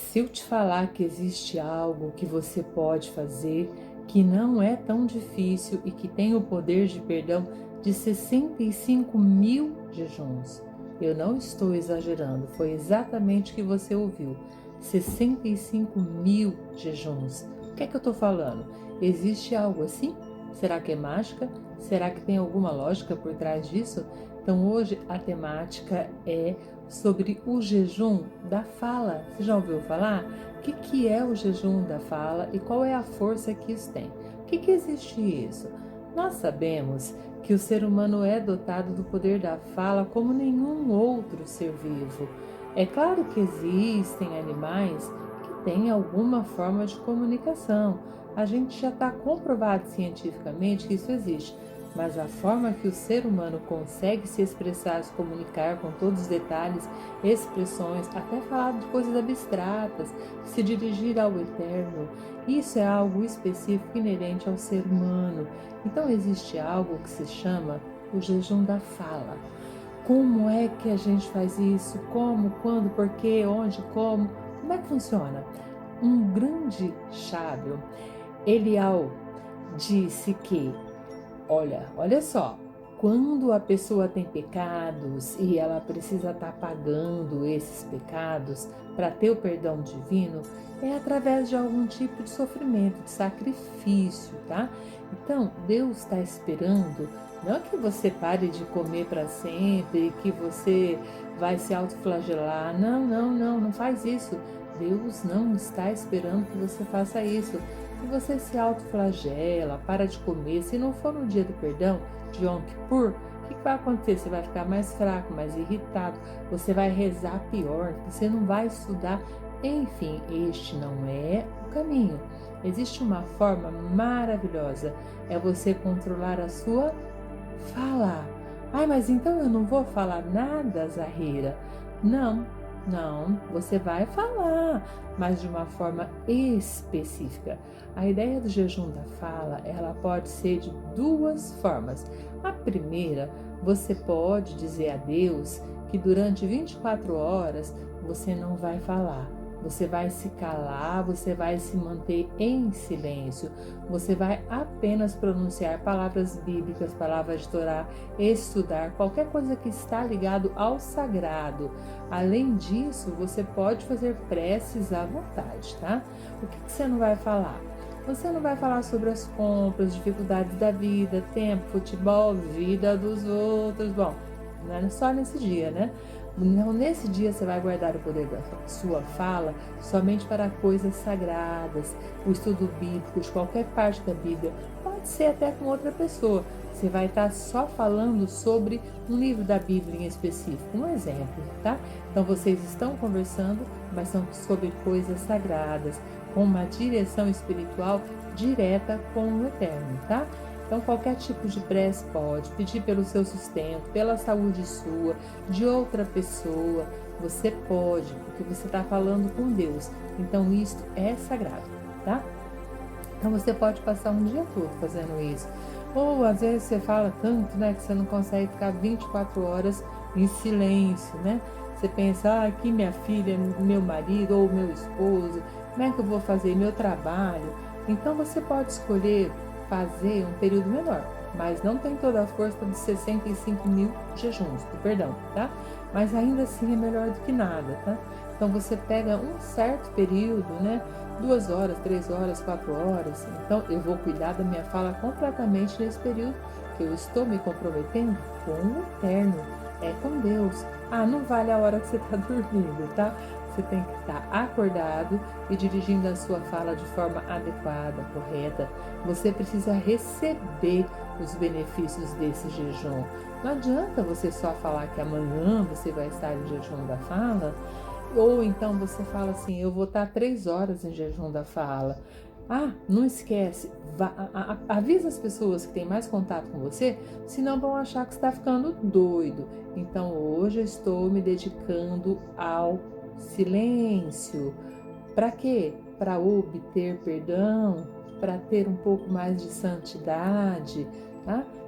Se eu te falar que existe algo que você pode fazer, que não é tão difícil e que tem o poder de perdão de 65 mil jejuns, eu não estou exagerando, foi exatamente o que você ouviu. 65 mil jejuns. O que é que eu estou falando? Existe algo assim? Será que é mágica? Será que tem alguma lógica por trás disso? Então hoje a temática é sobre o jejum da fala. Você já ouviu falar? O que é o jejum da fala e qual é a força que isso tem? O que existe isso? Nós sabemos que o ser humano é dotado do poder da fala como nenhum outro ser vivo. É claro que existem animais que têm alguma forma de comunicação. A gente já está comprovado cientificamente que isso existe. Mas a forma que o ser humano consegue se expressar, se comunicar com todos os detalhes, expressões, até falar de coisas abstratas, se dirigir ao eterno, isso é algo específico inerente ao ser humano. Então existe algo que se chama o jejum da fala. Como é que a gente faz isso? Como, quando, por quê, onde, como? Como é que funciona? Um grande sábio, Elial, disse que olha só, quando a pessoa tem pecados e ela precisa estar pagando esses pecados para ter o perdão divino, é através de algum tipo de sofrimento, de sacrifício, tá? Então, Deus está esperando, não que você pare de comer para sempre, que você vai se autoflagelar. Não, não, não, não faz isso. Deus não está esperando que você faça isso. Se você se autoflagela, para de comer, se não for no dia do perdão, de Yom Kippur, o que vai acontecer? Você vai ficar mais fraco, mais irritado, você vai rezar pior, você não vai estudar. Enfim, este não é o caminho. Existe uma forma maravilhosa, é você controlar a sua fala. Ai, mas então eu não vou falar nada, Zahira? Não, não, você vai falar, mas de uma forma específica. A ideia do jejum da fala, ela pode ser de duas formas. A primeira, você pode dizer a Deus que durante 24 horas você não vai falar. Você vai se calar, você vai se manter em silêncio. Você vai apenas pronunciar palavras bíblicas, palavras de Torá, estudar qualquer coisa que está ligado ao sagrado. Além disso, você pode fazer preces à vontade, tá? O que você não vai falar? Você não vai falar sobre as compras, dificuldades da vida, tempo, futebol, vida dos outros. Bom, não é só nesse dia, né? Não, nesse dia você vai guardar o poder da sua fala somente para coisas sagradas, o estudo bíblico de qualquer parte da Bíblia, pode ser até com outra pessoa. Você vai estar só falando sobre um livro da Bíblia em específico, um exemplo, tá? Então vocês estão conversando, mas são sobre coisas sagradas, com uma direção espiritual direta com o Eterno, tá? Então, qualquer tipo de prece pode pedir pelo seu sustento, pela saúde sua, de outra pessoa. Você pode, porque você está falando com Deus. Então, isto é sagrado, tá? Então, você pode passar um dia todo fazendo isso. Ou, às vezes, você fala tanto, né, que você não consegue ficar 24 horas em silêncio, né? Você pensa, aqui minha filha, meu marido ou meu esposo, como é que eu vou fazer meu trabalho? Então, você pode escolher fazer um período menor, mas não tem toda a força de 65 mil jejuns, perdão, tá? Mas ainda assim é melhor do que nada, tá? Então você pega um certo período, né? 2 horas, 3 horas, 4 horas. Então eu vou cuidar da minha fala completamente nesse período que eu estou me comprometendo com o Eterno, é com Deus. Ah, não vale a hora que você está dormindo, tá? Você tem que estar acordado e dirigindo a sua fala de forma adequada, correta. Você precisa receber os benefícios desse jejum. Não adianta você só falar que amanhã você vai estar em jejum da fala, ou então você fala assim, eu vou estar 3 horas em jejum da fala. Ah, não esquece, avisa as pessoas que têm mais contato com você, senão vão achar que você está ficando doido. Então hoje eu estou me dedicando ao silêncio. Para quê? Para obter perdão, para ter um pouco mais de santidade, tá?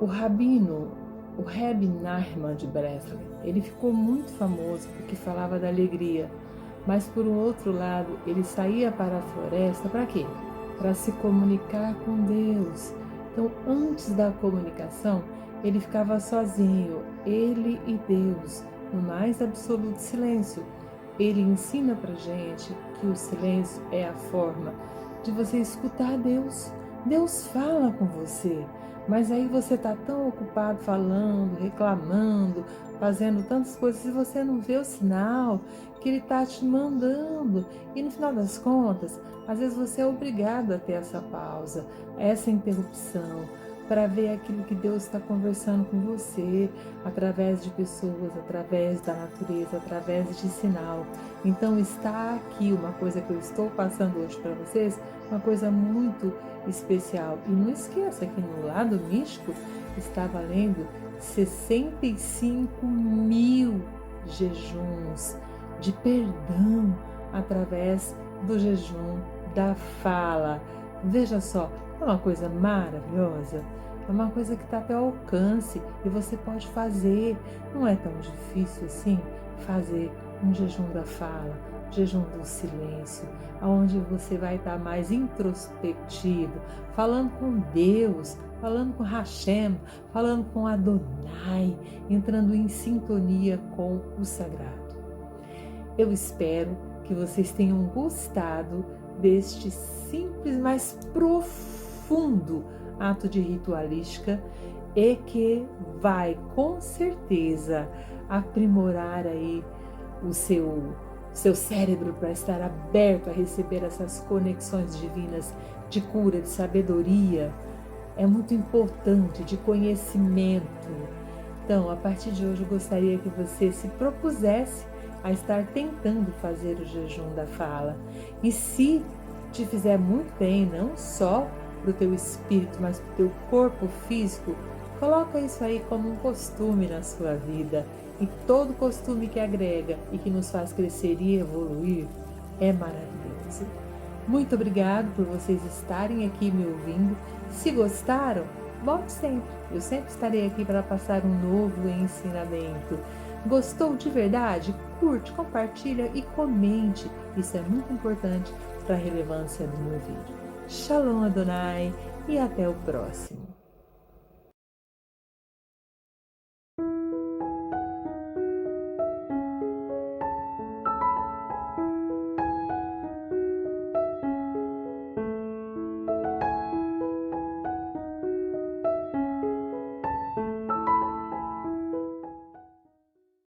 O rabino, o Rebbe Nachman de Breslin, ele ficou muito famoso porque falava da alegria, mas por um outro lado, ele saía para a floresta para quê? Para se comunicar com Deus. Então, antes da comunicação, ele ficava sozinho, ele e Deus, no mais absoluto silêncio. Ele ensina para gente que o silêncio é a forma de você escutar Deus. Deus fala com você, mas aí você está tão ocupado falando, reclamando, fazendo tantas coisas e você não vê o sinal que Ele está te mandando. E no final das contas, às vezes você é obrigado a ter essa pausa, essa interrupção, para ver aquilo que Deus está conversando com você, através de pessoas, através da natureza, através de sinal. Então está aqui uma coisa que eu estou passando hoje para vocês, uma coisa muito especial. E não esqueça que no lado místico está valendo 65 mil jejuns de perdão através do jejum da fala. Veja só, é uma coisa maravilhosa, é uma coisa que está até ao alcance e você pode fazer. Não é tão difícil assim fazer um jejum da fala, jejum do silêncio, onde você vai estar mais introspectivo, falando com Deus, falando com Hashem, falando com Adonai, entrando em sintonia com o sagrado. Eu espero que vocês tenham gostado deste simples, mas profundo ato de ritualística e que vai com certeza aprimorar aí o seu cérebro para estar aberto a receber essas conexões divinas de cura, de sabedoria. É muito importante, de conhecimento. Então, a partir de hoje eu gostaria que você se propusesse a estar tentando fazer o jejum da fala. E se te fizer muito bem, não só para o teu espírito, mas para o teu corpo físico, coloca isso aí como um costume na sua vida. E todo costume que agrega e que nos faz crescer e evoluir é maravilhoso. Muito obrigado por vocês estarem aqui me ouvindo. Se gostaram, volte sempre. Eu sempre estarei aqui para passar um novo ensinamento. Gostou de verdade? Curte, compartilha e comente. Isso é muito importante para a relevância do meu vídeo. Shalom Adonai e até o próximo.